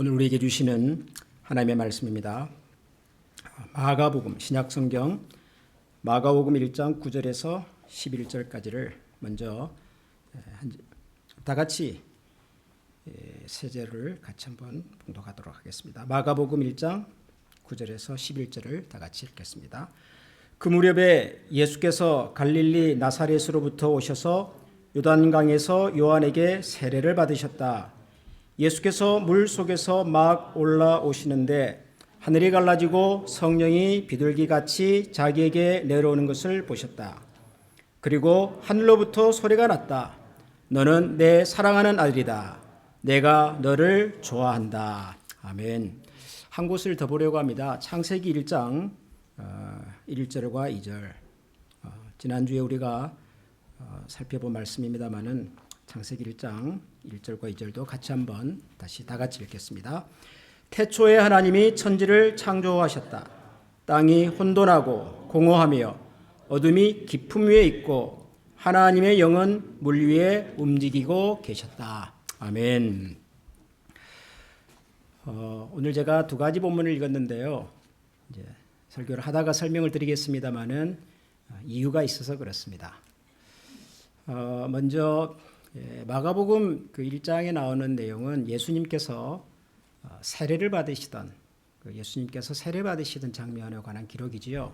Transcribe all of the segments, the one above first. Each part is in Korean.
오늘 우리에게 주시는 하나님의 말씀입니다. 마가복음 신약성경 마가복음 1장 9절에서 11절까지를 먼저 다 같이 세 절을 같이 한번 봉독하도록 하겠습니다. 마가복음 1장 9절에서 11절을 다 같이 읽겠습니다. 그 무렵에 예수께서 갈릴리 나사렛으로부터 오셔서 요단강에서 요한에게 세례를 받으셨다. 예수께서 물 속에서 막 올라오시는데 하늘이 갈라지고 성령이 비둘기같이 자기에게 내려오는 것을 보셨다. 그리고 하늘로부터 소리가 났다. 너는 내 사랑하는 아들이다. 내가 너를 좋아한다. 아멘. 한 곳을 더 보려고 합니다. 창세기 1장 1절과 2절. 지난주에 우리가 살펴본 말씀입니다마는 창세기 1장 1절과 2절도 같이 한번 다시 다 같이 읽겠습니다. 태초에 하나님이 천지를 창조하셨다. 땅이 혼돈하고 공허하며 어둠이 깊음 위에 있고 하나님의 영은 물 위에 움직이고 계셨다. 아멘. 오늘 제가 두 가지 본문을 읽었는데요. 이제 설교를 하다가 설명을 드리겠습니다마는 이유가 있어서 그렇습니다. 먼저 마가복음 그 1장에 나오는 내용은 예수님께서 세례를 받으시던 예수님께서 세례 받으시던 장면에 관한 기록이지요.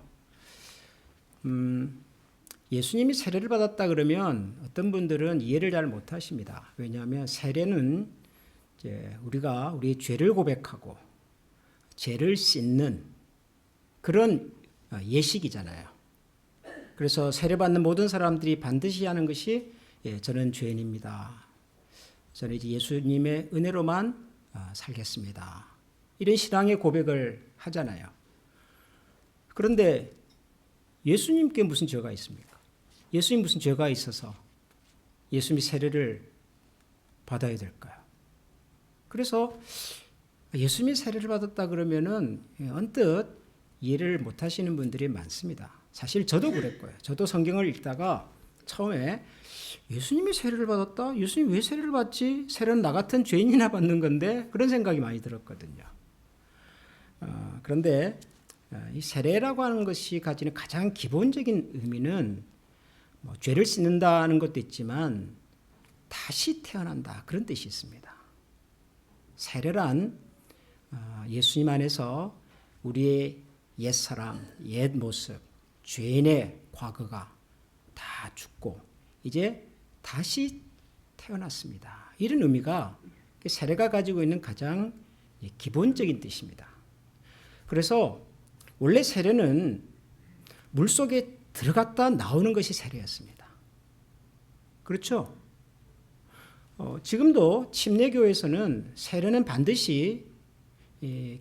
예수님이 세례를 받았다 그러면 어떤 분들은 이해를 잘 못하십니다. 왜냐하면 세례는 이제 우리가 우리의 죄를 고백하고 죄를 씻는 그런 예식이잖아요. 그래서 세례 받는 모든 사람들이 반드시 하는 것이 저는 죄인입니다. 저는 이제 예수님의 은혜로만 살겠습니다. 이런 신앙의 고백을 하잖아요. 그런데 예수님께 무슨 죄가 있습니까? 예수님 무슨 죄가 있어서 예수님이 세례를 받아야 될까요? 그래서 예수님이 세례를 받았다 그러면은 언뜻 이해를 못 하시는 분들이 많습니다. 사실 저도 그랬고요. 저도 성경을 읽다가 처음에 예수님이 세례를 받았다? 예수님 왜 세례를 받지? 세례는 나 같은 죄인이나 받는 건데 그런 생각이 많이 들었거든요. 그런데 이 세례라고 하는 것이 가지는 가장 기본적인 의미는 죄를 씻는다는 것도 있지만 다시 태어난다 그런 뜻이 있습니다. 세례란 예수님 안에서 우리의 옛사람, 옛 모습, 죄인의 과거가 다 죽고 이제 다시 태어났습니다. 이런 의미가 세례가 가지고 있는 가장 기본적인 뜻입니다. 그래서 원래 세례는 물속에 들어갔다 나오는 것이 세례였습니다. 그렇죠? 지금도 침례교회에서는 세례는 반드시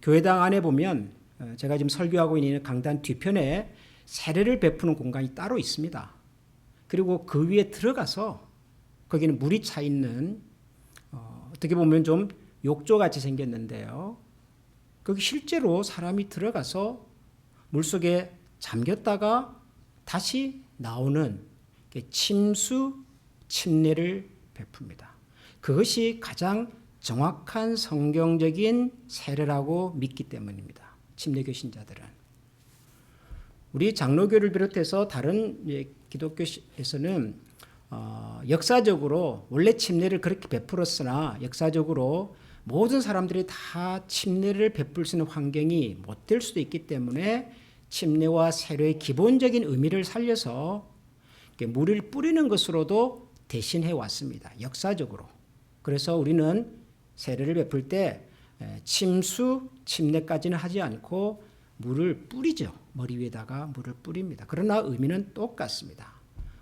교회당 안에 보면 제가 지금 설교하고 있는 강단 뒤편에 세례를 베푸는 공간이 따로 있습니다. 그리고 그 위에 들어가서 거기는 물이 차 있는 어떻게 보면 좀 욕조같이 생겼는데요. 거기 실제로 사람이 들어가서 물속에 잠겼다가 다시 나오는 침수 침례를 베풉니다. 그것이 가장 정확한 성경적인 세례라고 믿기 때문입니다. 침례교 신자들은. 우리 장로교를 비롯해서 다른 기독교에서는 역사적으로 원래 침례를 그렇게 베풀었으나 역사적으로 모든 사람들이 다 침례를 베풀 수 있는 환경이 못 될 수도 있기 때문에 침례와 세례의 기본적인 의미를 살려서 물을 뿌리는 것으로도 대신해 왔습니다. 역사적으로. 그래서 우리는 세례를 베풀 때 침수, 침례까지는 하지 않고 물을 뿌리죠. 머리 위에다가 물을 뿌립니다. 그러나 의미는 똑같습니다.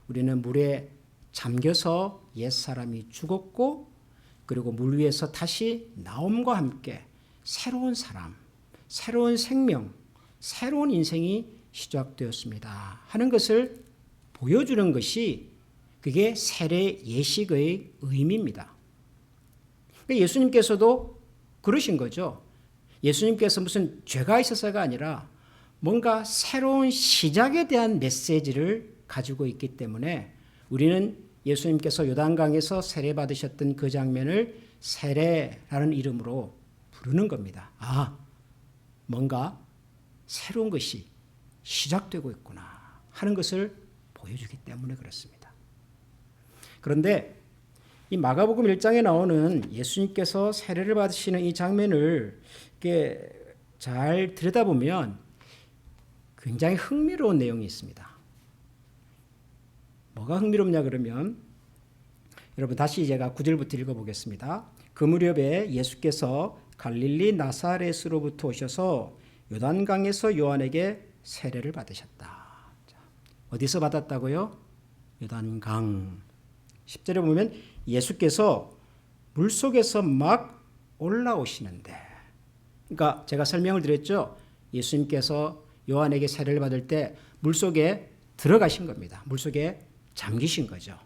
우리는 물에 잠겨서 옛사람이 죽었고 그리고 물 위에서 다시 나옴과 함께 새로운 사람, 새로운 생명, 새로운 인생이 시작되었습니다 하는 것을 보여주는 것이 그게 세례 예식의 의미입니다. 예수님께서도 그러신 거죠. 예수님께서 무슨 죄가 있어서가 아니라 뭔가 새로운 시작에 대한 메시지를 가지고 있기 때문에 우리는 예수님께서 요단강에서 세례 받으셨던 그 장면을 세례라는 이름으로 부르는 겁니다. 아, 뭔가 새로운 것이 시작되고 있구나 하는 것을 보여주기 때문에 그렇습니다. 그런데 이 마가복음 1장에 나오는 예수님께서 세례를 받으시는 이 장면을 이렇게 잘 들여다보면 굉장히 흥미로운 내용이 있습니다. 뭐가 흥미롭냐 그러면 여러분 다시 제가 9절부터 읽어보겠습니다. 그 무렵에 예수께서 갈릴리 나사렛으로부터 오셔서 요단강에서 요한에게 세례를 받으셨다. 어디서 받았다고요? 요단강. 10절에 보면 예수께서 물속에서 막 올라오시는데, 그러니까 제가 설명을 드렸죠. 예수님께서 요한에게 세례를 받을 때 물속에 들어가신 겁니다. 물속에 잠기신 거죠.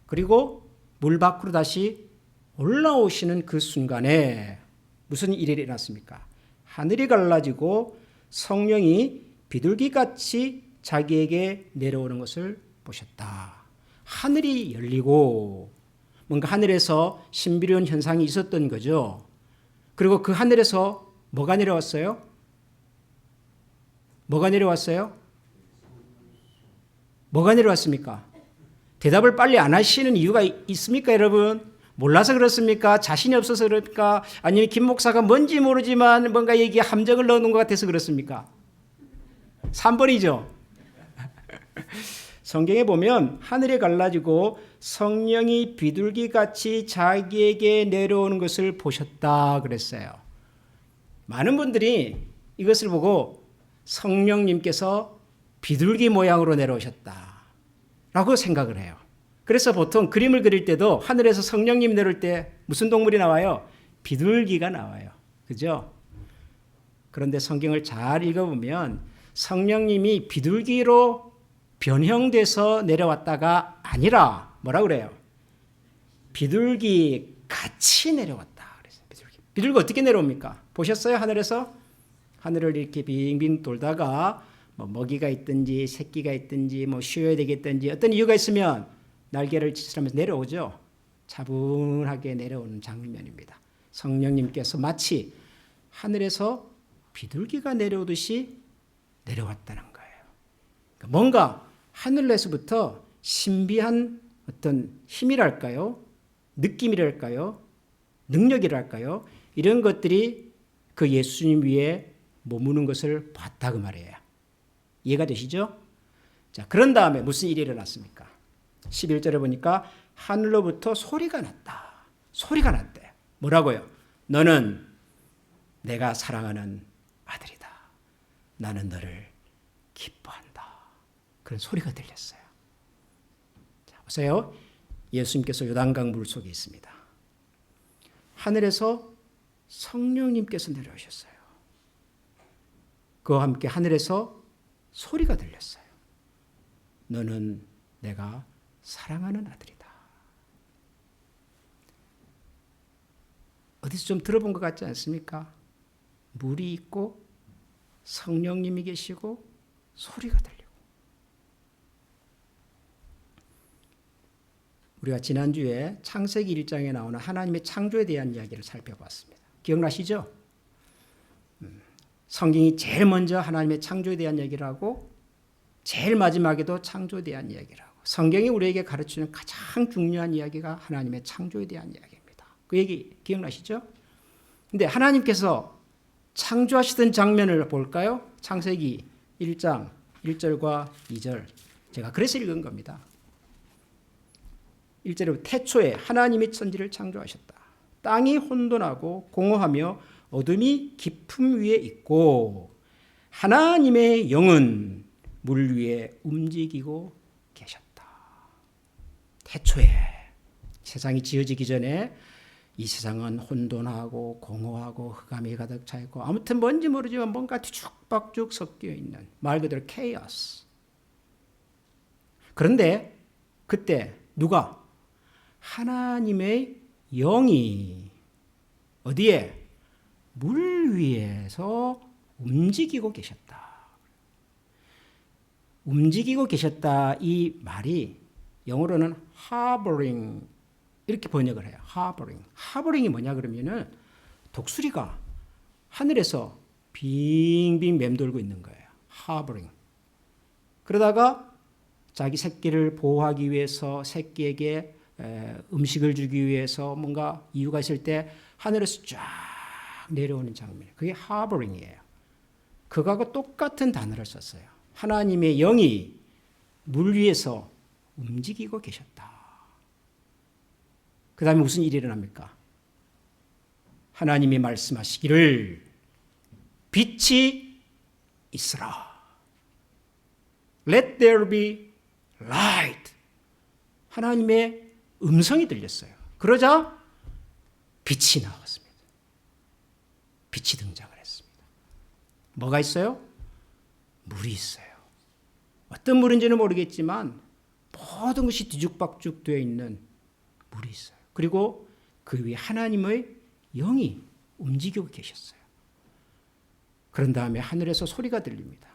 그리고 물 밖으로 다시 올라오시는 그 순간에 무슨 일이 일어났습니까? 하늘이 갈라지고 성령이 비둘기같이 자기에게 내려오는 것을 보셨다. 하늘이 열리고 뭔가 하늘에서 신비로운 현상이 있었던 거죠. 그리고 그 하늘에서 뭐가 내려왔어요? 뭐가 내려왔어요? 뭐가 내려왔습니까? 대답을 빨리 안 하시는 이유가 있습니까, 여러분? 몰라서 그렇습니까? 자신이 없어서 그럴까? 아니면 김 목사가 뭔지 모르지만 뭔가 여기에 함정을 넣는 것 같아서 그렇습니까? 3번이죠. 성경에 보면 하늘이 갈라지고 성령이 비둘기같이 자기에게 내려오는 것을 보셨다 그랬어요. 많은 분들이 이것을 보고 성령님께서 비둘기 모양으로 내려오셨다라고 생각을 해요. 그래서 보통 그림을 그릴 때도 하늘에서 성령님 내려올 때 무슨 동물이 나와요? 비둘기가 나와요. 그죠? 그런데 성경을 잘 읽어보면 성령님이 비둘기로 변형돼서 내려왔다가 아니라 뭐라 그래요? 비둘기 같이 내려왔다 그랬어요. 비둘기 어떻게 내려옵니까? 보셨어요? 하늘에서? 하늘을 이렇게 빙빙 돌다가 뭐 먹이가 있든지 새끼가 있든지 뭐 쉬어야 되겠든지 어떤 이유가 있으면 날개를 치면서 내려오죠. 차분하게 내려오는 장면입니다. 성령님께서 마치 하늘에서 비둘기가 내려오듯이 내려왔다는 거예요. 그러니까 뭔가 하늘에서부터 신비한 어떤 힘이랄까요? 느낌이랄까요? 능력이랄까요? 이런 것들이 그 예수님 위에 머무는 것을 봤다 그 말이에요. 이해가 되시죠? 자, 그런 다음에 무슨 일이 일어났습니까? 11절에 보니까 하늘로부터 소리가 났다. 소리가 났대. 뭐라고요? 너는 내가 사랑하는 아들이다. 나는 너를 기뻐한다. 그런 소리가 들렸어요. 자, 보세요. 예수님께서 요단강 물속에 있습니다. 하늘에서 성령님께서 내려오셨어요. 그와 함께 하늘에서 소리가 들렸어요. 너는 내가 사랑하는 아들이다. 어디서 좀 들어본 것 같지 않습니까? 물이 있고 성령님이 계시고 소리가 들리고. 우리가 지난주에 창세기 1장에 나오는 하나님의 창조에 대한 이야기를 살펴봤습니다. 기억나시죠? 성경이 제일 먼저 하나님의 창조에 대한 이야기를 하고 제일 마지막에도 창조에 대한 이야기를 하고 성경이 우리에게 가르치는 가장 중요한 이야기가 하나님의 창조에 대한 이야기입니다. 그 얘기 기억나시죠? 근데 하나님께서 창조하시던 장면을 볼까요? 창세기 1장 1절과 2절. 제가 그래서 읽은 겁니다. 1절에 태초에 하나님이 천지를 창조하셨다. 땅이 혼돈하고 공허하며 어둠이 깊음 위에 있고 하나님의 영은 물 위에 움직이고 계셨다. 태초에 세상이 지어지기 전에 이 세상은 혼돈하고 공허하고 흑암이 가득 차 있고 아무튼 뭔지 모르지만 뭔가 뒤죽박죽 섞여 있는 말 그대로 케이오스. 그런데 그때 누가? 하나님의 영이 어디에? 물 위에서 움직이고 계셨다. 움직이고 계셨다 이 말이 영어로는 harboring 이렇게 번역을 해요. harboring. harboring이 뭐냐 그러면은 독수리가 하늘에서 빙빙 맴돌고 있는 거예요. 하버링. 그러다가 자기 새끼를 보호하기 위해서 새끼에게 음식을 주기 위해서 뭔가 이유가 있을 때 하늘에서 쫙 내려오는 장면. 그게 하버링이에요. 그거하고 똑같은 단어를 썼어요. 하나님의 영이 물 위에서 움직이고 계셨다. 그 다음에 무슨 일이 일어납니까? 하나님이 말씀하시기를 빛이 있으라. Let there be light. 하나님의 음성이 들렸어요. 그러자 빛이 나왔습니다. 빛이 등장을 했습니다. 뭐가 있어요? 물이 있어요. 어떤 물인지는 모르겠지만 모든 것이 뒤죽박죽 되어 있는 물이 있어요. 그리고 그 위에 하나님의 영이 움직이고 계셨어요. 그런 다음에 하늘에서 소리가 들립니다.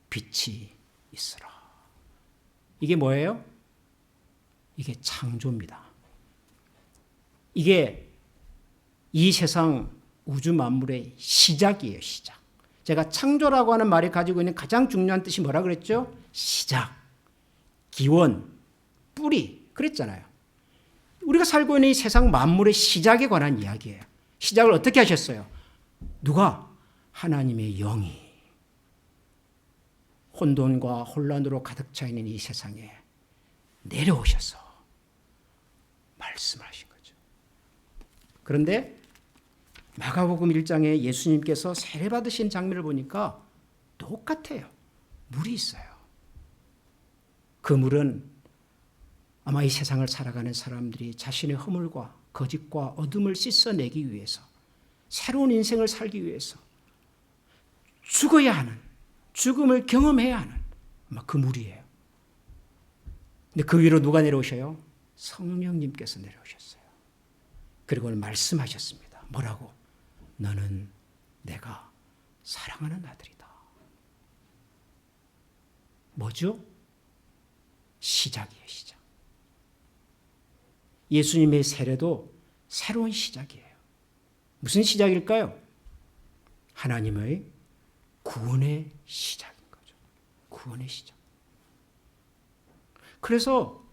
빛이 있으라. 이게 뭐예요? 이게 창조입니다. 이게 이 세상 우주 만물의 시작이에요. 시작. 제가 창조라고 하는 말이 가지고 있는 가장 중요한 뜻이 뭐라 그랬죠? 시작, 기원, 뿌리 그랬잖아요. 우리가 살고 있는 이 세상 만물의 시작에 관한 이야기예요. 시작을 어떻게 하셨어요? 누가? 하나님의 영이 혼돈과 혼란으로 가득 차 있는 이 세상에 내려오셔서 말씀하신 거죠. 그런데 마가복음 1장에 예수님께서 세례받으신 장면을 보니까 똑같아요. 물이 있어요. 그 물은 아마 이 세상을 살아가는 사람들이 자신의 허물과 거짓과 어둠을 씻어내기 위해서 새로운 인생을 살기 위해서 죽어야 하는, 죽음을 경험해야 하는 아마 그 물이에요. 근데 그 위로 누가 내려오셔요? 성령님께서 내려오셨어요. 그리고 말씀하셨습니다. 뭐라고? 너는 내가 사랑하는 아들이다. 뭐죠? 시작이에요, 시작. 예수님의 세례도 새로운 시작이에요. 무슨 시작일까요? 하나님의 구원의 시작인 거죠. 구원의 시작. 그래서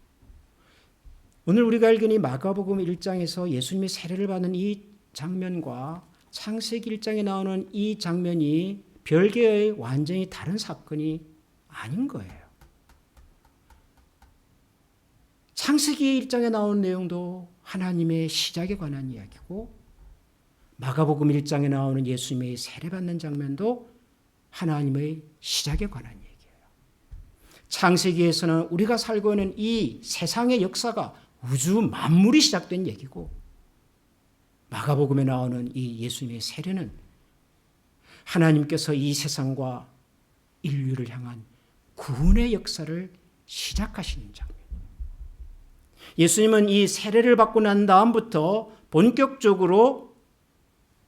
오늘 우리가 읽은 이 마가복음 1장에서 예수님의 세례를 받는 이 장면과 창세기 1장에 나오는 이 장면이 별개의 완전히 다른 사건이 아닌 거예요. 창세기 1장에 나오는 내용도 하나님의 시작에 관한 이야기고 마가복음 1장에 나오는 예수님의 세례받는 장면도 하나님의 시작에 관한 얘기예요. 창세기에서는 우리가 살고 있는 이 세상의 역사가 우주 만물이 시작된 얘기고 마가복음에 나오는 이 예수님의 세례는 하나님께서 이 세상과 인류를 향한 구원의 역사를 시작하시는 장면. 예수님은 이 세례를 받고 난 다음부터 본격적으로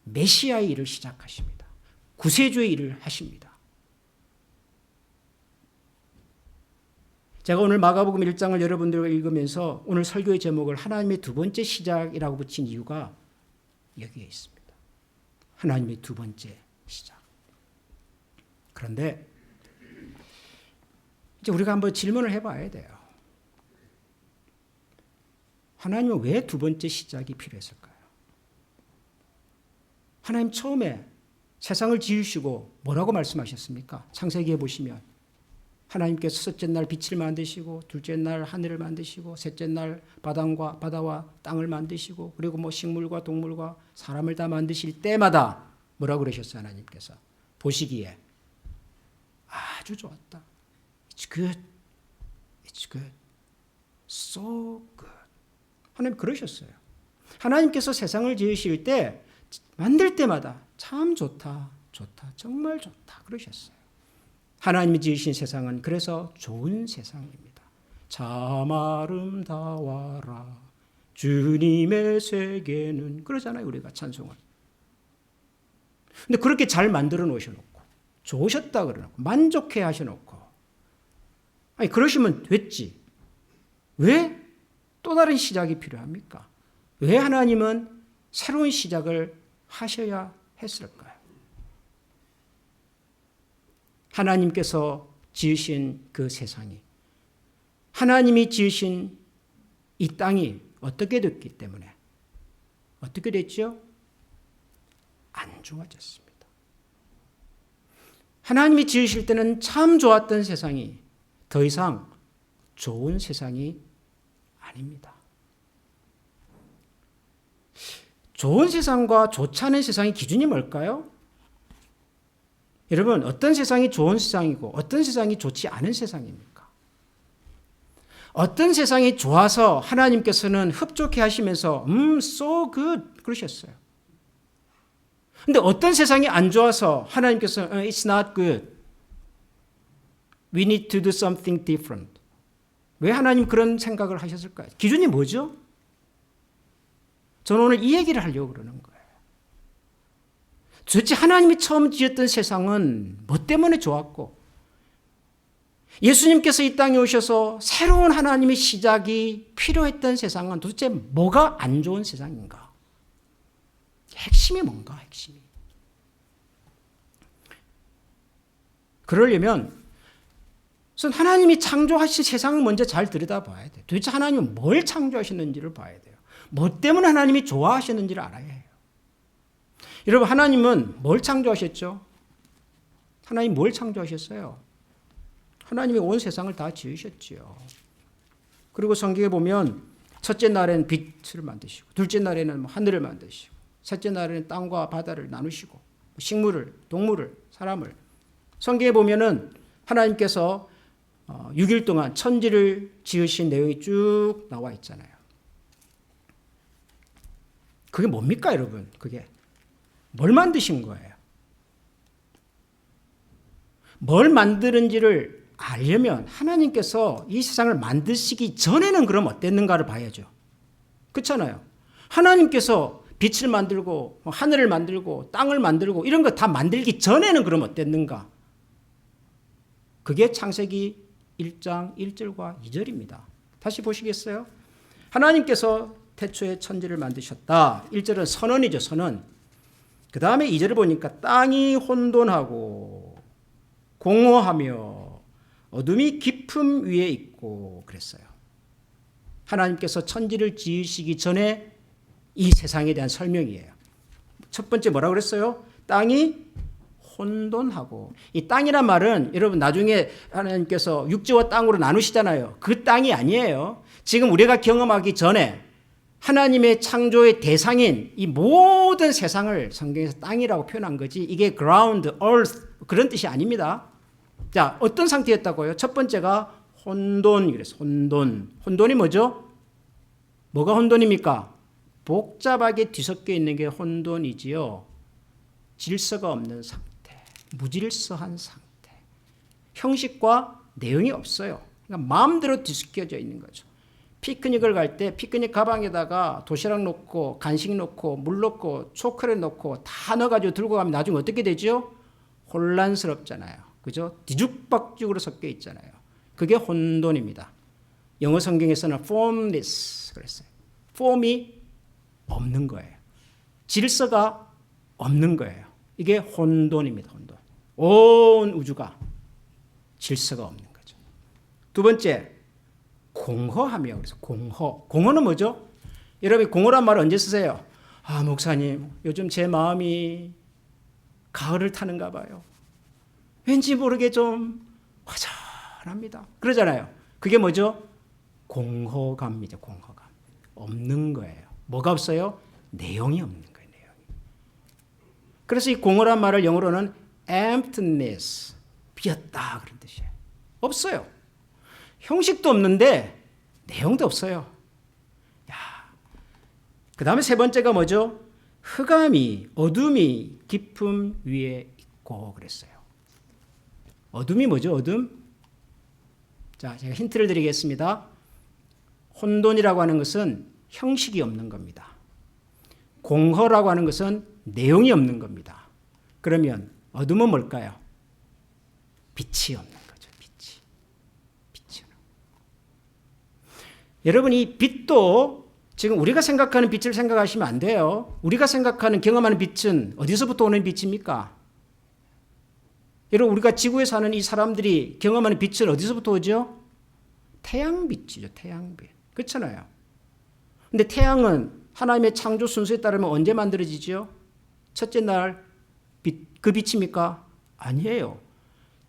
메시아의 일을 시작하십니다. 구세주의 일을 하십니다. 제가 오늘 마가복음 1장을 여러분들과 읽으면서 오늘 설교의 제목을 하나님의 두 번째 시작이라고 붙인 이유가 여기에 있습니다. 하나님의 두 번째 시작. 그런데 이제 우리가 한번 질문을 해봐야 돼요. 하나님은 왜 두 번째 시작이 필요했을까요? 하나님 처음에 세상을 지으시고 뭐라고 말씀하셨습니까? 창세기에 보시면 하나님께서 첫째 날 빛을 만드시고 둘째 날 하늘을 만드시고 셋째 날 바다와 땅을 만드시고 그리고 뭐 식물과 동물과 사람을 다 만드실 때마다 뭐라고 그러셨어요? 하나님께서 보시기에 아주 좋았다. It's good. It's good. So good. 하나님 그러셨어요. 하나님께서 세상을 지으실 때 만들 때마다 참 좋다, 좋다, 정말 좋다 그러셨어요. 하나님이 지으신 세상은 그래서 좋은 세상입니다. 참 아름다워라 주님의 세계는 그러잖아요. 우리가 찬송을. 근데 그렇게 잘 만들어 놓으셔놓고 좋으셨다 그러놓고 만족해 하셔놓고 아니 그러시면 됐지. 왜 또 다른 시작이 필요합니까? 왜 하나님은 새로운 시작을 하셔야 했을까요? 하나님께서 지으신 그 세상이, 하나님이 지으신 이 땅이 어떻게 됐기 때문에 어떻게 됐죠? 안 좋아졌습니다. 하나님이 지으실 때는 참 좋았던 세상이 더 이상 좋은 세상이 아닙니다. 좋은 세상과 좋지 않은 세상의 기준이 뭘까요? 여러분, 어떤 세상이 좋은 세상이고 어떤 세상이 좋지 않은 세상입니까? 어떤 세상이 좋아서 하나님께서는 흡족해 하시면서 so good 그러셨어요. 근데 어떤 세상이 안 좋아서 하나님께서 it's not good. We need to do something different. 왜 하나님 그런 생각을 하셨을까요? 기준이 뭐죠? 저는 오늘 이 얘기를 하려고 그러는 거예요. 도대체 하나님이 처음 지었던 세상은 뭐 때문에 좋았고, 예수님께서 이 땅에 오셔서 새로운 하나님의 시작이 필요했던 세상은 도대체 뭐가 안 좋은 세상인가? 핵심이 뭔가, 핵심이. 그러려면 우선 하나님이 창조하신 세상을 먼저 잘 들여다봐야 돼요. 도대체 하나님은 뭘 창조하셨는지를 봐야 돼요. 뭐 때문에 하나님이 좋아하셨는지를 알아야 해요. 여러분, 하나님은 뭘 창조하셨죠? 하나님 뭘 창조하셨어요? 하나님이 온 세상을 다 지으셨지요. 그리고 성경에 보면 첫째 날에는 빛을 만드시고, 둘째 날에는 하늘을 만드시고, 셋째 날에는 땅과 바다를 나누시고, 식물을, 동물을, 사람을. 성경에 보면은 하나님께서 6일 동안 천지를 지으신 내용이 쭉 나와 있잖아요. 그게 뭡니까, 여러분? 그게 뭘 만드신 거예요? 뭘 만드는지를 알려면 하나님께서 이 세상을 만드시기 전에는 그럼 어땠는가를 봐야죠. 그렇잖아요. 하나님께서 빛을 만들고 하늘을 만들고 땅을 만들고 이런 거 다 만들기 전에는 그럼 어땠는가? 그게 창세기 1장 1절과 2절입니다. 다시 보시겠어요? 하나님께서 태초에 천지를 만드셨다. 1절은 선언이죠, 선언. 그 다음에 2절을 보니까 땅이 혼돈하고 공허하며 어둠이 깊음 위에 있고 그랬어요. 하나님께서 천지를 지으시기 전에 이 세상에 대한 설명이에요. 첫 번째 뭐라고 그랬어요? 땅이 혼돈하고. 이 땅이란 말은 여러분 나중에 하나님께서 육지와 땅으로 나누시잖아요. 그 땅이 아니에요. 지금 우리가 경험하기 전에 하나님의 창조의 대상인 이 모든 세상을 성경에서 땅이라고 표현한 거지, 이게 ground, earth 그런 뜻이 아닙니다. 자, 어떤 상태였다고요? 첫 번째가 혼돈, 그래서 혼돈. 혼돈이 뭐죠? 뭐가 혼돈입니까? 복잡하게 뒤섞여 있는 게 혼돈이지요. 질서가 없는 상태, 무질서한 상태, 형식과 내용이 없어요. 그러니까 마음대로 뒤섞여져 있는 거죠. 피크닉을 갈 때 피크닉 가방에다가 도시락 넣고 간식 넣고 물 넣고 초콜릿 넣고 다 넣어가지고 들고 가면 나중에 어떻게 되죠? 혼란스럽잖아요. 그죠? 뒤죽박죽으로 섞여 있잖아요. 그게 혼돈입니다. 영어 성경에서는 formless 그랬어요. form이 없는 거예요. 질서가 없는 거예요. 이게 혼돈입니다. 혼돈. 온 우주가 질서가 없는 거죠. 두 번째, 공허하며. 그래서 공허. 공허는 뭐죠? 여러분, 공허란 말을 언제 쓰세요? 아, 목사님, 요즘 제 마음이 가을을 타는가 봐요. 왠지 모르게 좀 화전합니다. 그러잖아요. 그게 뭐죠? 공허감이죠. 공허감. 없는 거예요. 뭐가 없어요? 내용이 없는 거예요. 내용이. 그래서 이 공허란 말을 영어로는 emptiness, 비었다 그런 뜻이에요. 없어요. 형식도 없는데 내용도 없어요. 그 다음에 세 번째가 뭐죠? 흑암이, 어둠이 깊음 위에 있고 그랬어요. 어둠이 뭐죠? 어둠? 자, 제가 힌트를 드리겠습니다. 혼돈이라고 하는 것은 형식이 없는 겁니다. 공허라고 하는 것은 내용이 없는 겁니다. 그러면 어둠은 뭘까요? 빛이 없는 거죠. 빛이 없는. 여러분, 이 빛도 지금 우리가 생각하는 빛을 생각하시면 안 돼요. 우리가 생각하는 경험하는 빛은 어디서부터 오는 빛입니까? 여러분 우리가 지구에 사는 이 사람들이 경험하는 빛은 어디서부터 오죠? 태양빛이죠. 태양빛. 그렇잖아요. 근데 태양은 하나님의 창조 순서에 따르면 언제 만들어지죠? 첫째 날 그 빛입니까? 아니에요.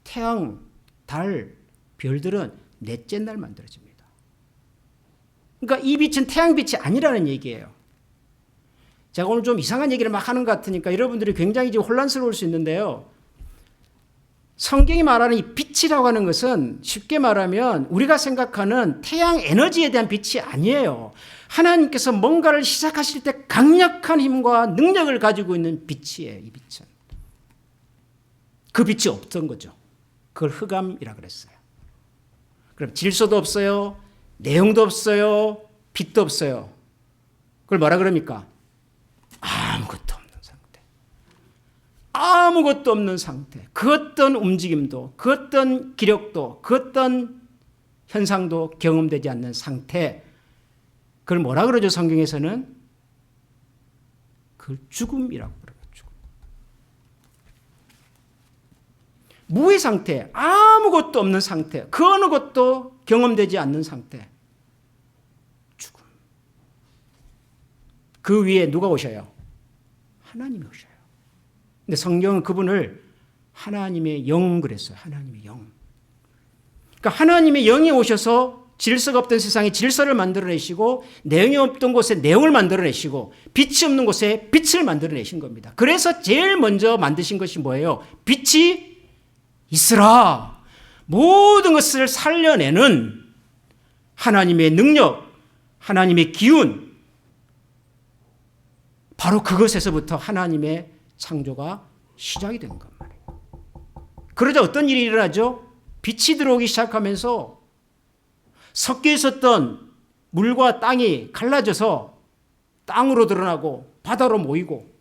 태양, 달, 별들은 넷째 날 만들어집니다. 그러니까 이 빛은 태양빛이 아니라는 얘기예요. 제가 오늘 좀 이상한 얘기를 막 하는 것 같으니까 여러분들이 굉장히 지금 혼란스러울 수 있는데요. 성경이 말하는 이 빛이라고 하는 것은 쉽게 말하면 우리가 생각하는 태양 에너지에 대한 빛이 아니에요. 하나님께서 뭔가를 시작하실 때 강력한 힘과 능력을 가지고 있는 빛이에요. 이 빛은. 그 빛이 없던 거죠. 그걸 흑암이라 그랬어요. 그럼 질서도 없어요. 내용도 없어요. 빛도 없어요. 그걸 뭐라 그럽니까? 아무것도 없는 상태. 아무것도 없는 상태. 그 어떤 움직임도, 그 어떤 기력도, 그 어떤 현상도 경험되지 않는 상태. 그걸 뭐라 그러죠? 성경에서는? 그걸 죽음이라고 그래요. 죽음. 무의 상태, 아무것도 없는 상태, 그 어느 것도 경험되지 않는 상태. 죽음. 그 위에 누가 오셔요? 하나님이 오셔요. 근데 성경은 그분을 하나님의 영 그랬어요. 하나님의 영. 그러니까 하나님의 영이 오셔서 질서가 없던 세상에 질서를 만들어내시고 내용이 없던 곳에 내용을 만들어내시고 빛이 없는 곳에 빛을 만들어내신 겁니다. 그래서 제일 먼저 만드신 것이 뭐예요? 빛이 있으라. 모든 것을 살려내는 하나님의 능력, 하나님의 기운, 바로 그것에서부터 하나님의 창조가 시작이 된 것 말이에요. 그러자 어떤 일이 일어나죠? 빛이 들어오기 시작하면서 섞여 있었던 물과 땅이 갈라져서 땅으로 드러나고 바다로 모이고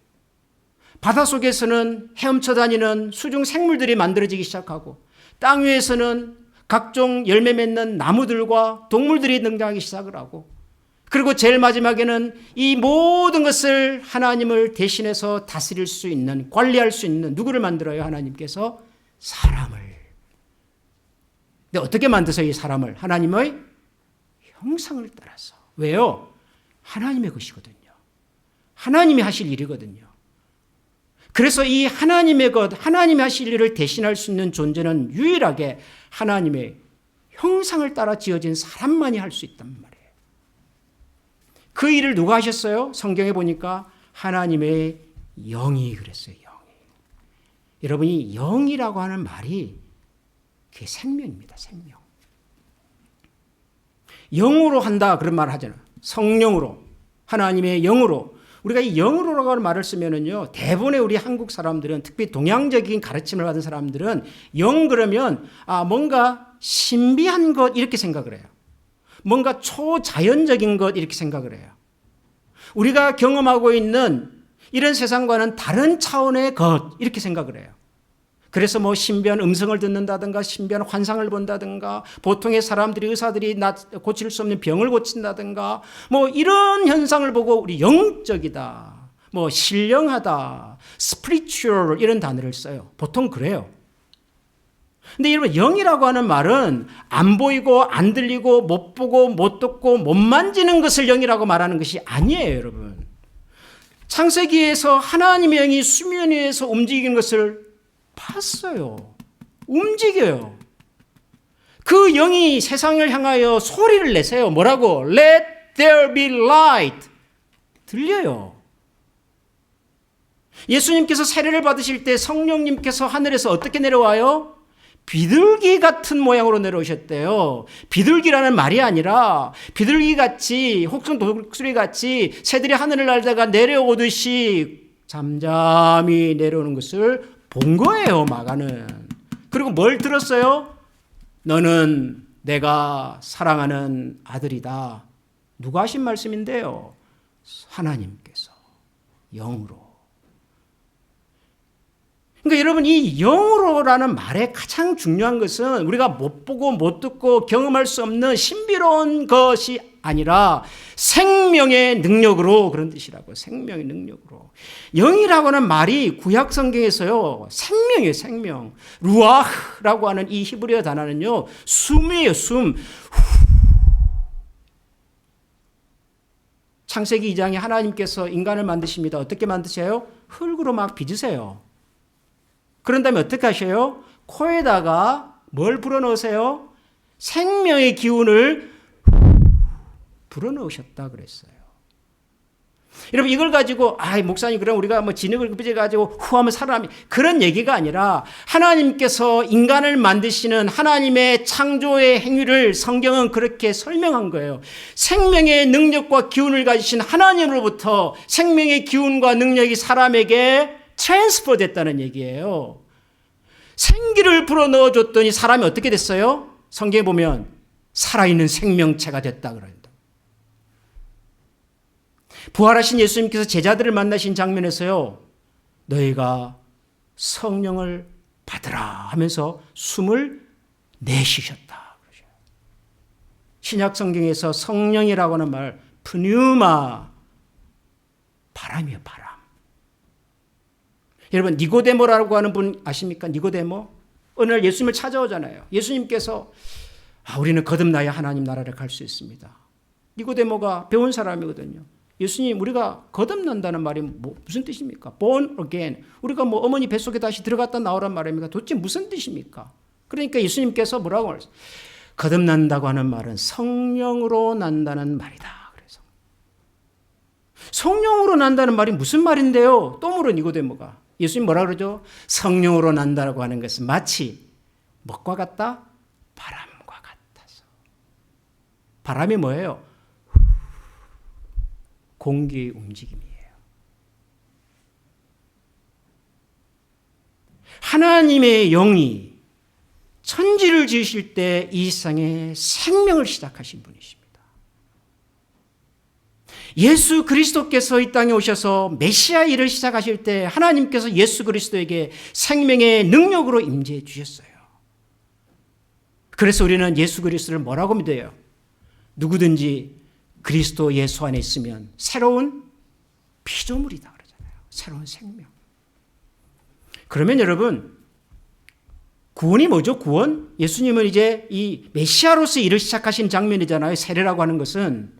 바다 속에서는 헤엄쳐 다니는 수중 생물들이 만들어지기 시작하고 땅 위에서는 각종 열매 맺는 나무들과 동물들이 등장하기 시작을 하고 그리고 제일 마지막에는 이 모든 것을 하나님을 대신해서 다스릴 수 있는 관리할 수 있는 누구를 만들어요? 하나님께서 사람을. 근데 어떻게 만드세요? 이 사람을? 하나님의 형상을 따라서. 왜요? 하나님의 것이거든요. 하나님이 하실 일이거든요. 그래서 이 하나님의 것, 하나님이 하실 일을 대신할 수 있는 존재는 유일하게 하나님의 형상을 따라 지어진 사람만이 할 수 있단 말이에요. 그 일을 누가 하셨어요? 성경에 보니까 하나님의 영이 그랬어요. 영이. 여러분이 영이라고 하는 말이 그게 생명입니다. 생명. 영으로 한다 그런 말을 하잖아요. 성령으로. 하나님의 영으로. 우리가 이 영으로라고 하는 말을 쓰면은요, 대부분의 우리 한국 사람들은, 특히 동양적인 가르침을 받은 사람들은 영 그러면 뭔가 신비한 것 이렇게 생각을 해요. 뭔가 초자연적인 것 이렇게 생각을 해요. 우리가 경험하고 있는 이런 세상과는 다른 차원의 것 이렇게 생각을 해요. 그래서 뭐 신비한 음성을 듣는다든가 신비한 환상을 본다든가 보통의 사람들이 의사들이 고칠 수 없는 병을 고친다든가 뭐 이런 현상을 보고 우리 영적이다, 뭐 신령하다, spiritual 이런 단어를 써요. 보통 그래요. 근데 여러분 영이라고 하는 말은 안 보이고 안 들리고 못 보고 못 듣고 못 만지는 것을 영이라고 말하는 것이 아니에요. 여러분. 창세기에서 하나님의 영이 수면 위에서 움직이는 것을 봤어요. 움직여요. 그 영이 세상을 향하여 소리를 내세요. 뭐라고? Let there be light. 들려요. 예수님께서 세례를 받으실 때 성령님께서 하늘에서 어떻게 내려와요? 비둘기 같은 모양으로 내려오셨대요. 비둘기라는 말이 아니라 비둘기같이 혹은 독수리같이 새들이 하늘을 날다가 내려오듯이 잠잠히 내려오는 것을 본 거예요. 마가는. 그리고 뭘 들었어요? 너는 내가 사랑하는 아들이다. 누가 하신 말씀인데요? 하나님께서 영으로. 그러니까 그러니까 여러분 이 영으로라는 말의 가장 중요한 것은 우리가 못 보고 못 듣고 경험할 수 없는 신비로운 것이 아니라 생명의 능력으로 그런 뜻이라고. 생명의 능력으로. 영이라고 하는 말이 구약 성경에서요. 생명이에요. 생명. 루아흐라고 하는 이 히브리어 단어는요. 숨이에요. 숨. 창세기 2장에 하나님께서 인간을 만드십니다. 어떻게 만드세요? 흙으로 막 빚으세요. 그런 다음에 어떻게 하셔요? 코에다가 뭘 불어넣으세요? 생명의 기운을 불어넣으셨다 그랬어요. 여러분 이걸 가지고 목사님 그럼 우리가 뭐 진흙을 빚어가지고 후하면 살아남이 그런 얘기가 아니라 하나님께서 인간을 만드시는 하나님의 창조의 행위를 성경은 그렇게 설명한 거예요. 생명의 능력과 기운을 가지신 하나님으로부터 생명의 기운과 능력이 사람에게 트랜스퍼 됐다는 얘기예요. 생기를 불어넣어 줬더니 사람이 어떻게 됐어요? 성경에 보면 살아있는 생명체가 됐다 그런다. 부활하신 예수님께서 제자들을 만나신 장면에서요. 너희가 성령을 받으라 하면서 숨을 내쉬셨다. 신약 성경에서 성령이라고 하는 말 프뉴마 바람이에요. 바람. 여러분 니고데모라고 하는 분 아십니까? 니고데모. 어느 날 예수님을 찾아오잖아요. 예수님께서 우리는 거듭나야 하나님 나라를 갈 수 있습니다. 니고데모가 배운 사람이거든요. 예수님 우리가 거듭난다는 말이 무슨 뜻입니까? born again. 우리가 어머니 뱃속에 다시 들어갔다 나오란 말입니까? 도대체 무슨 뜻입니까? 그러니까 예수님께서 뭐라고 말했어요? 거듭난다고 하는 말은 성령으로 난다는 말이다. 그래서 성령으로 난다는 말이 무슨 말인데요? 또 물어 니고데모가. 예수님 뭐라 그러죠? 성령으로 난다고 하는 것은 마치 뭐과 같다? 바람과 같아서. 바람이 뭐예요? 공기의 움직임이에요. 하나님의 영이 천지를 지으실 때 이 세상에 생명을 시작하신 분이십니다. 예수 그리스도께서 이 땅에 오셔서 메시아 일을 시작하실 때 하나님께서 예수 그리스도에게 생명의 능력으로 임재해 주셨어요. 그래서 우리는 예수 그리스도를 뭐라고 믿어요? 누구든지 그리스도 예수 안에 있으면 새로운 피조물이다 그러잖아요. 새로운 생명. 그러면 여러분 구원이 뭐죠? 구원? 예수님은 이제 이 메시아로서 일을 시작하신 장면이잖아요. 세례라고 하는 것은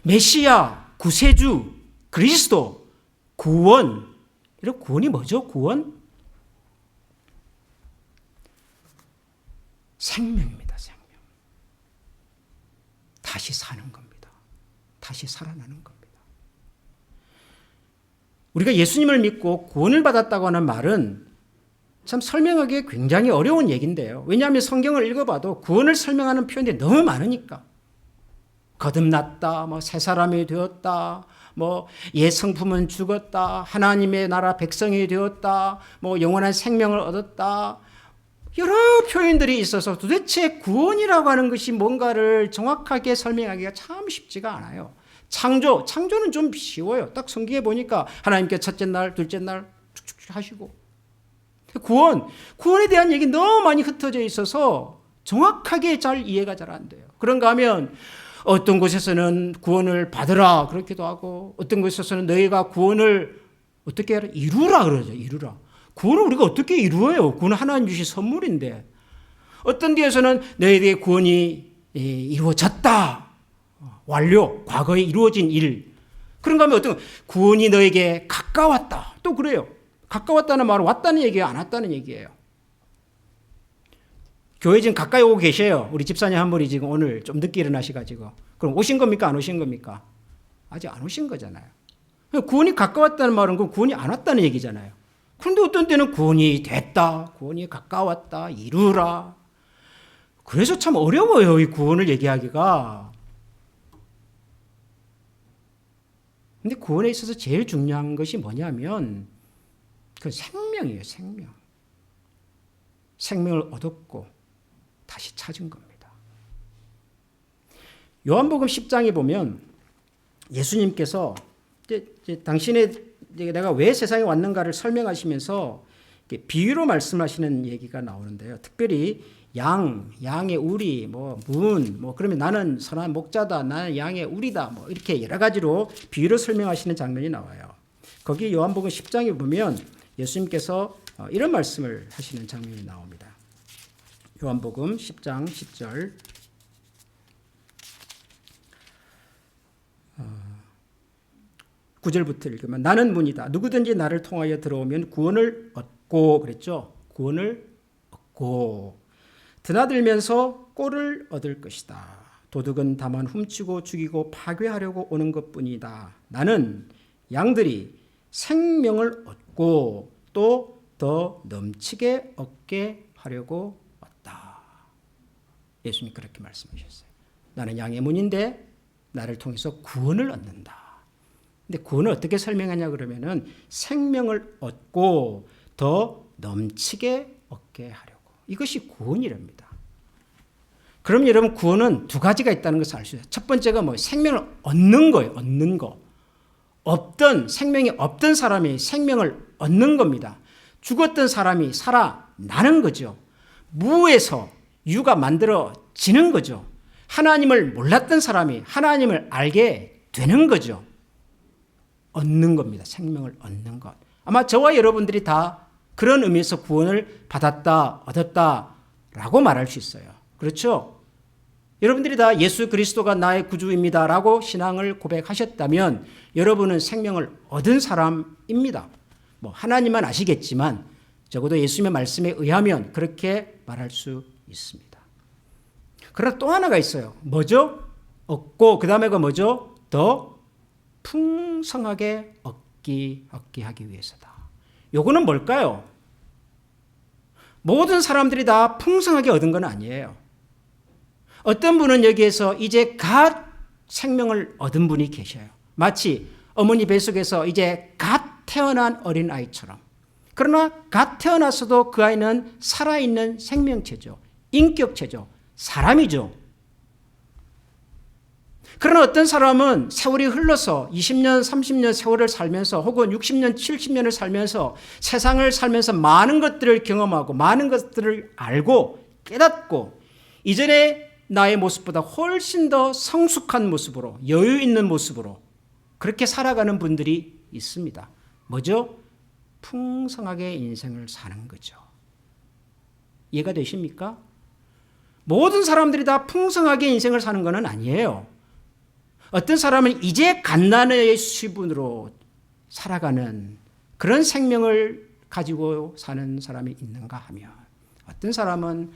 메시아, 구세주, 그리스도, 구원. 이런 구원이 뭐죠? 구원? 생명입니다. 생명. 다시 사는 겁니다. 다시 살아나는 겁니다. 우리가 예수님을 믿고 구원을 받았다고 하는 말은 참 설명하기 굉장히 어려운 얘기인데요. 왜냐하면 성경을 읽어봐도 구원을 설명하는 표현이 너무 많으니까. 거듭났다, 새 사람이 되었다, 옛 성품은 죽었다, 하나님의 나라 백성이 되었다, 영원한 생명을 얻었다. 여러 표현들이 있어서 도대체 구원이라고 하는 것이 뭔가를 정확하게 설명하기가 참 쉽지가 않아요. 창조는 좀 쉬워요. 딱 성경에 보니까 하나님께 첫째 날, 둘째 날 쭉쭉 하시고. 구원에 대한 얘기 너무 많이 흩어져 있어서 정확하게 잘 이해가 잘 안 돼요. 그런가 하면 어떤 곳에서는 구원을 받으라 그렇기도 하고 어떤 곳에서는 너희가 구원을 어떻게 해라? 이루라 그러죠. 이루라. 구원을 우리가 어떻게 이루어요? 구원은 하나님 주신 선물인데 어떤 데에서는 너희들의 구원이 이루어졌다. 완료. 과거에 이루어진 일. 그런가 하면 어떤 구원이 너에게 가까웠다. 또 그래요. 가까웠다는 말은 왔다는 얘기예요? 안 왔다는 얘기예요? 교회 지금 가까이 오고 계셔요. 우리 집사님 한 분이 지금 오늘 좀 늦게 일어나셔가지고. 그럼 오신 겁니까? 안 오신 겁니까? 아직 안 오신 거잖아요. 구원이 가까웠다는 말은 그 구원이 안 왔다는 얘기잖아요. 그런데 어떤 때는 구원이 됐다. 구원이 가까웠다. 이루라. 그래서 참 어려워요. 이 구원을 얘기하기가. 근데 구원에 있어서 제일 중요한 것이 뭐냐면 그 생명이에요. 생명. 생명을 얻었고 다시 찾은 겁니다. 요한복음 10장에 보면 예수님께서 이제 당신의 이제 내가 왜 세상에 왔는가를 설명하시면서 비유로 말씀하시는 얘기가 나오는데요. 특별히 양의 우리, 그러면 나는 선한 목자다, 나는 양의 우리다, 이렇게 여러 가지로 비유로 설명하시는 장면이 나와요. 거기 요한복음 10장에 보면 예수님께서 이런 말씀을 하시는 장면이 나옵니다. 요한복음 10장 10절. 9절부터 읽으면 나는 문이다. 누구든지 나를 통하여 들어오면 구원을 얻고 그랬죠. 구원을 얻고 드나들면서 꼴을 얻을 것이다. 도둑은 다만 훔치고 죽이고 파괴하려고 오는 것뿐이다. 나는 양들이 생명을 얻고 또 더 넘치게 얻게 하려고 왔다. 예수님 그렇게 말씀하셨어요. 나는 양의 문인데 나를 통해서 구원을 얻는다. 근데 구원을 어떻게 설명하냐 그러면은 생명을 얻고 더 넘치게 얻게 하려고. 이것이 구원이랍니다. 그럼 여러분 구원은 두 가지가 있다는 것을 알 수 있어요. 첫 번째가 생명을 얻는 거예요. 얻는 거. 생명이 없던 사람이 생명을 얻는 겁니다. 죽었던 사람이 살아나는 거죠. 무에서 유가 만들어지는 거죠. 하나님을 몰랐던 사람이 하나님을 알게 되는 거죠. 얻는 겁니다. 생명을 얻는 것. 아마 저와 여러분들이 다 그런 의미에서 구원을 받았다, 얻었다라고 말할 수 있어요. 그렇죠? 여러분들이 다 예수 그리스도가 나의 구주입니다라고 신앙을 고백하셨다면 여러분은 생명을 얻은 사람입니다. 하나님만 아시겠지만 적어도 예수님의 말씀에 의하면 그렇게 말할 수 있습니다. 그러나 또 하나가 있어요. 뭐죠? 얻고 그 다음에가 뭐죠? 더 풍성하게 얻기 하기 위해서다. 요거는 뭘까요? 모든 사람들이 다 풍성하게 얻은 건 아니에요. 어떤 분은 여기에서 이제 갓 생명을 얻은 분이 계셔요. 마치 어머니 뱃속에서 이제 갓 태어난 어린아이처럼. 그러나 갓 태어났어도 그 아이는 살아있는 생명체죠. 인격체죠. 사람이죠. 그러나 어떤 사람은 세월이 흘러서 20년, 30년 세월을 살면서 혹은 60년, 70년을 살면서 세상을 살면서 많은 것들을 경험하고 많은 것들을 알고 깨닫고 이전의 나의 모습보다 훨씬 더 성숙한 모습으로 여유 있는 모습으로 그렇게 살아가는 분들이 있습니다. 뭐죠? 풍성하게 인생을 사는 거죠. 이해가 되십니까? 모든 사람들이 다 풍성하게 인생을 사는 것은 아니에요. 어떤 사람은 이제 갓난의 수분으로 살아가는 그런 생명을 가지고 사는 사람이 있는가 하면 어떤 사람은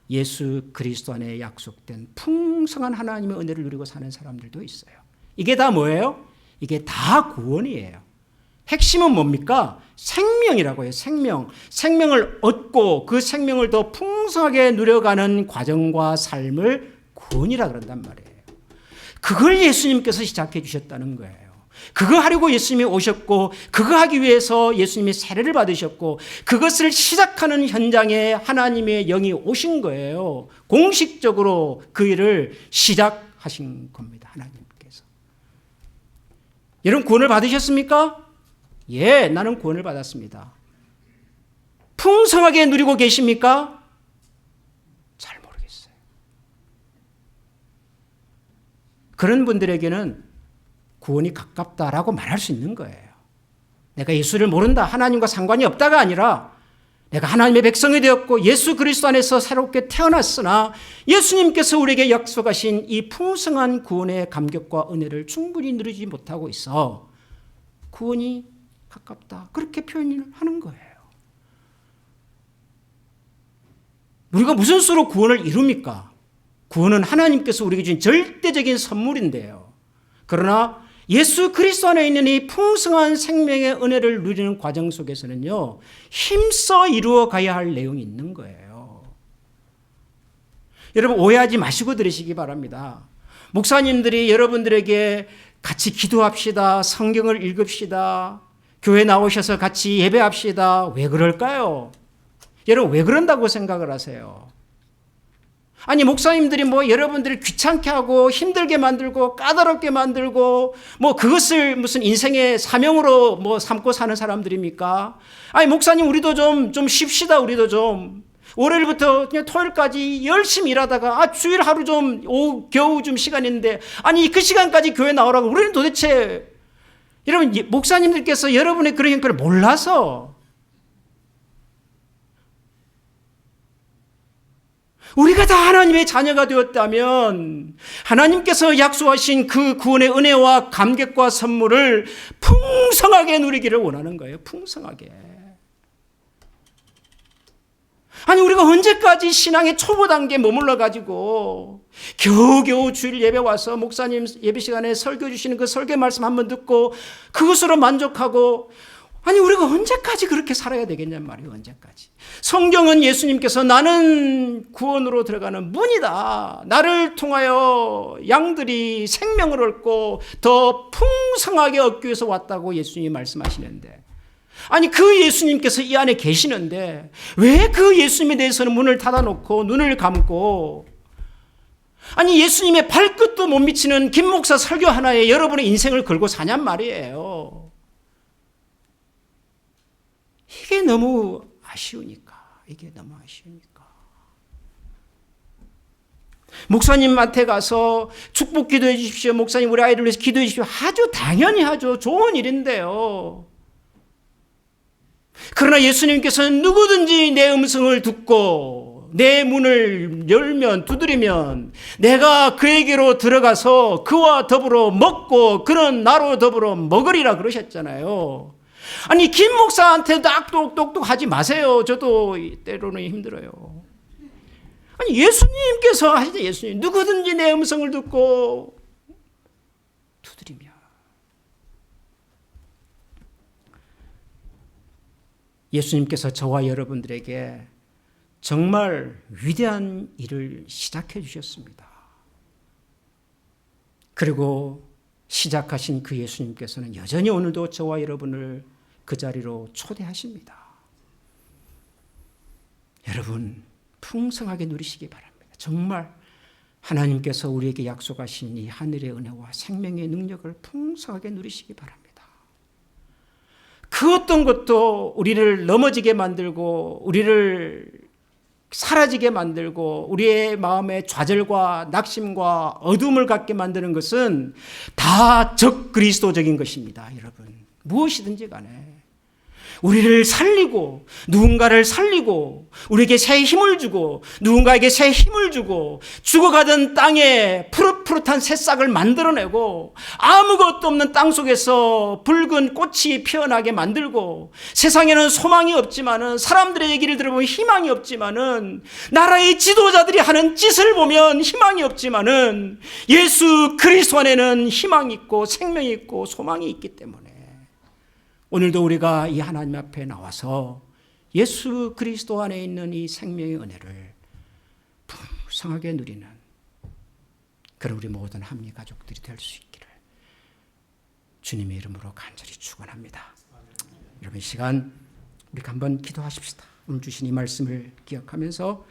예수 그리스도 안에 약속된 풍성한 하나님의 은혜를 누리고 사는 사람들도 있어요. 이게 다 뭐예요? 이게 다 구원이에요. 핵심은 뭡니까? 생명이라고 해요. 생명을 얻고 그 생명을 더 풍성하게 누려가는 과정과 삶을 구원이라 그런단 말이에요. 그걸 예수님께서 시작해 주셨다는 거예요. 그거 하려고 예수님이 오셨고 그거 하기 위해서 예수님이 세례를 받으셨고 그것을 시작하는 현장에 하나님의 영이 오신 거예요. 공식적으로 그 일을 시작하신 겁니다. 하나님께서. 여러분 구원을 받으셨습니까? 예, 나는 구원을 받았습니다. 풍성하게 누리고 계십니까? 잘 모르겠어요. 그런 분들에게는 구원이 가깝다라고 말할 수 있는 거예요. 내가 예수를 모른다, 하나님과 상관이 없다가 아니라 내가 하나님의 백성이 되었고 예수 그리스도 안에서 새롭게 태어났으나 예수님께서 우리에게 약속하신 이 풍성한 구원의 감격과 은혜를 충분히 누리지 못하고 있어 구원이 가깝다. 그렇게 표현을 하는 거예요. 우리가 무슨 수로 구원을 이룹니까? 구원은 하나님께서 우리에게 주신 절대적인 선물인데요. 그러나 예수 그리스도 안에 있는 이 풍성한 생명의 은혜를 누리는 과정 속에서는요, 힘써 이루어 가야 할 내용이 있는 거예요. 여러분 오해하지 마시고 들으시기 바랍니다. 목사님들이 여러분들에게 같이 기도합시다. 성경을 읽읍시다. 교회 나오셔서 같이 예배합시다. 왜 그럴까요? 여러분 왜 그런다고 생각을 하세요? 아니 목사님들이 뭐 여러분들을 귀찮게 하고 힘들게 만들고 까다롭게 만들고 뭐 그것을 무슨 인생의 사명으로 뭐 삼고 사는 사람들입니까? 아니 목사님 우리도 좀 쉽시다. 우리도 좀 월요일부터 그냥 토요일까지 열심히 일하다가 주일 하루 좀 겨우 좀 시간 있는데 아니 그 시간까지 교회 나오라고. 우리는 도대체 여러분 목사님들께서 여러분의 그런 형편을 몰라서 우리가 다 하나님의 자녀가 되었다면 하나님께서 약속하신 그 구원의 은혜와 감격과 선물을 풍성하게 누리기를 원하는 거예요. 풍성하게. 아니 우리가 언제까지 신앙의 초보 단계에 머물러 가지고 겨우겨우 주일 예배 와서 목사님 예배 시간에 설교 주시는 그 설교 말씀 한번 듣고 그것으로 만족하고 아니 우리가 언제까지 그렇게 살아야 되겠냔 말이에요. 언제까지. 성경은 예수님께서 나는 구원으로 들어가는 문이다. 나를 통하여 양들이 생명을 얻고 더 풍성하게 얻기 위해서 왔다고 예수님이 말씀하시는데 아니 그 예수님께서 이 안에 계시는데 왜 그 예수님에 대해서는 문을 닫아놓고 눈을 감고 아니 예수님의 발끝도 못 미치는 김 목사 설교 하나에 여러분의 인생을 걸고 사냔 말이에요. 이게 너무 아쉬우니까. 목사님한테 가서 축복 기도해 주십시오. 목사님 우리 아이를 위해서 기도해 주십시오. 아주 당연히 하죠. 좋은 일인데요. 그러나 예수님께서는 누구든지 내 음성을 듣고 내 문을 열면 두드리면 내가 그에게로 들어가서 그와 더불어 먹고 그는 나로 더불어 먹으리라 그러셨잖아요. 아니 김 목사한테 똑똑똑똑 하지 마세요. 저도 때로는 힘들어요. 아니 예수님께서 하시죠. 예수님 누구든지 내 음성을 듣고 두드리며 예수님께서 저와 여러분들에게 정말 위대한 일을 시작해 주셨습니다. 그리고 시작하신 그 예수님께서는 여전히 오늘도 저와 여러분을 그 자리로 초대하십니다. 여러분 풍성하게 누리시기 바랍니다. 정말 하나님께서 우리에게 약속하신 이 하늘의 은혜와 생명의 능력을 풍성하게 누리시기 바랍니다. 그 어떤 것도 우리를 넘어지게 만들고 우리를 사라지게 만들고 우리의 마음에 좌절과 낙심과 어둠을 갖게 만드는 것은 다 적그리스도적인 것입니다. 여러분 무엇이든지 간에 우리를 살리고 누군가를 살리고 우리에게 새 힘을 주고 누군가에게 새 힘을 주고 죽어가던 땅에 푸릇푸릇한 새싹을 만들어내고 아무것도 없는 땅 속에서 붉은 꽃이 피어나게 만들고 세상에는 소망이 없지만은 사람들의 얘기를 들어보면 희망이 없지만은 나라의 지도자들이 하는 짓을 보면 희망이 없지만은 예수 그리스도 안에는 희망이 있고 생명이 있고 소망이 있기 때문에 오늘도 우리가 이 하나님 앞에 나와서 예수 그리스도 안에 있는 이 생명의 은혜를 풍성하게 누리는 그런 우리 모든 합리 가족들이 될 수 있기를 주님의 이름으로 간절히 축원합니다. 여러분 이 시간 우리 한번 기도하십시다. 오늘 주신 이 말씀을 기억하면서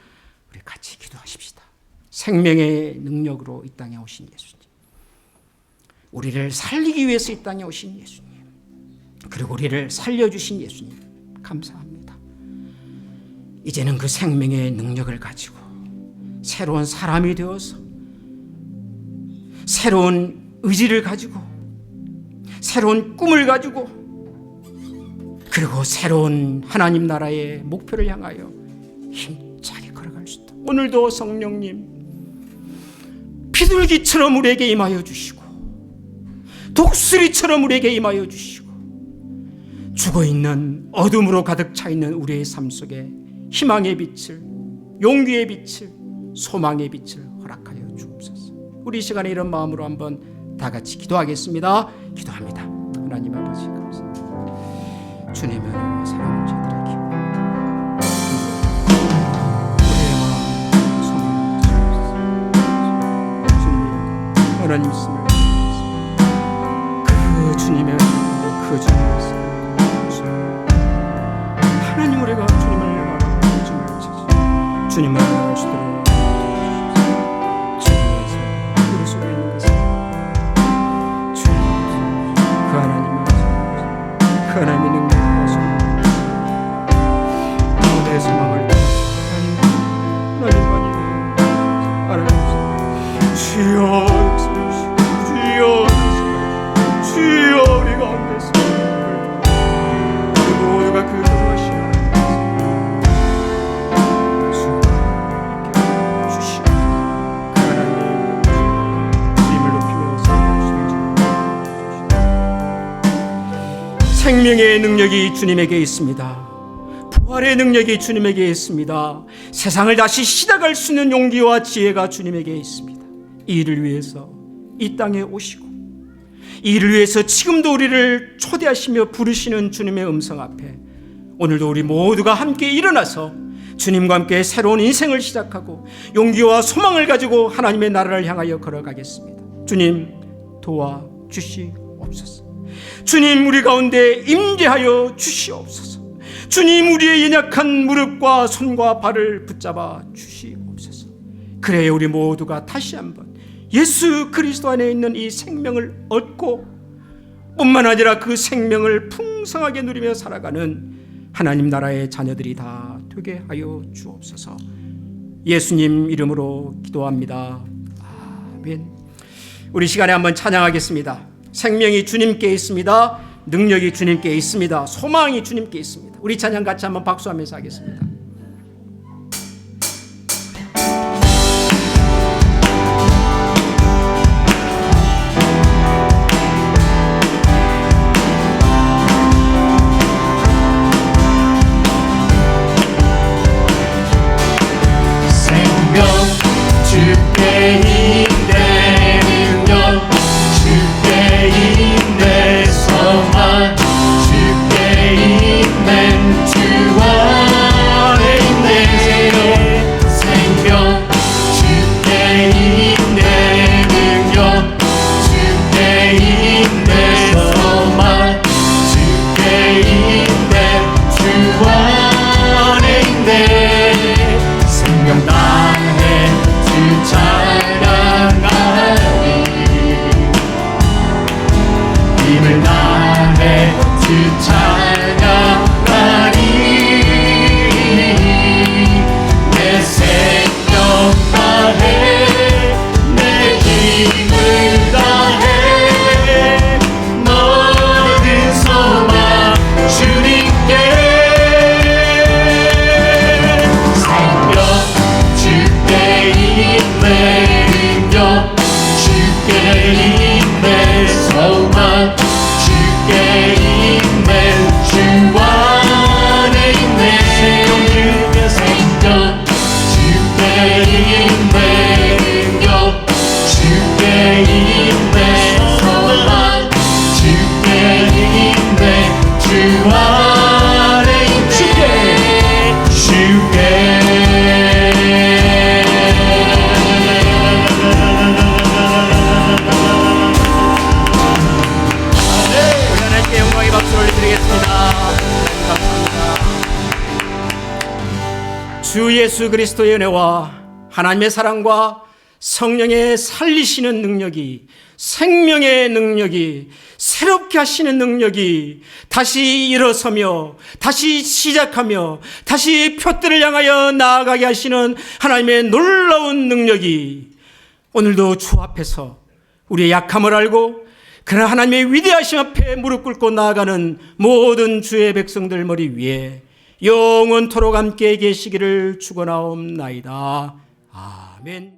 우리 같이 기도하십시다. 생명의 능력으로 이 땅에 오신 예수님, 우리를 살리기 위해서 이 땅에 오신 예수님, 그리고 우리를 살려주신 예수님 감사합니다. 이제는 그 생명의 능력을 가지고 새로운 사람이 되어서 새로운 의지를 가지고 새로운 꿈을 가지고 그리고 새로운 하나님 나라의 목표를 향하여 힘차게 걸어갈 수 있다. 오늘도 성령님 비둘기처럼 우리에게 임하여 주시고 독수리처럼 우리에게 임하여 주시고 죽어있는 어둠으로 가득 차있는 우리의 삶 속에 희망의 빛을, 용기의 빛을, 소망의 빛을 허락하여 주옵소서. 우리 이 시간에 이런 마음으로 한번 다 같이 기도하겠습니다. 기도합니다. 하나님 아버지 감사합니다. 주님의 은혜와 사랑을 저들에게 우리의 마음 소망을 주옵소서. 주님의 하나님 있음을 그 주님의 은혜와 그 주님의 있음 하나님 우리가 주님을 바라보고 주님을 찾으 주님을 바라볼 수 있도록 생명의 능력이 주님에게 있습니다. 부활의 능력이 주님에게 있습니다. 세상을 다시 시작할 수 있는 용기와 지혜가 주님에게 있습니다. 이 일을 위해서 이 땅에 오시고, 이 일을 위해서 지금도 우리를 초대하시며 부르시는 주님의 음성 앞에 오늘도 우리 모두가 함께 일어나서 주님과 함께 새로운 인생을 시작하고 용기와 소망을 가지고 하나님의 나라를 향하여 걸어가겠습니다. 주님 도와주시옵소서. 주님 우리 가운데 임재하여 주시옵소서. 주님 우리의 연약한 무릎과 손과 발을 붙잡아 주시옵소서. 그래야 우리 모두가 다시 한번 예수 그리스도 안에 있는 이 생명을 얻고 뿐만 아니라 그 생명을 풍성하게 누리며 살아가는 하나님 나라의 자녀들이 다 되게 하여 주옵소서. 예수님 이름으로 기도합니다. 아멘. 우리 시간에 한번 찬양하겠습니다. 생명이 주님께 있습니다. 능력이 주님께 있습니다. 소망이 주님께 있습니다. 우리 찬양 같이 한번 박수하면서 하겠습니다. 주 예수 그리스도의 은혜와 하나님의 사랑과 성령의 살리시는 능력이, 생명의 능력이, 새롭게 하시는 능력이, 다시 일어서며 다시 시작하며 다시 표대를 향하여 나아가게 하시는 하나님의 놀라운 능력이 오늘도 주 앞에서 우리의 약함을 알고 그러나 하나님의 위대하심 앞에 무릎 꿇고 나아가는 모든 주의 백성들 머리 위에 영원토록 함께 계시기를 축원하옵나이다. 아멘.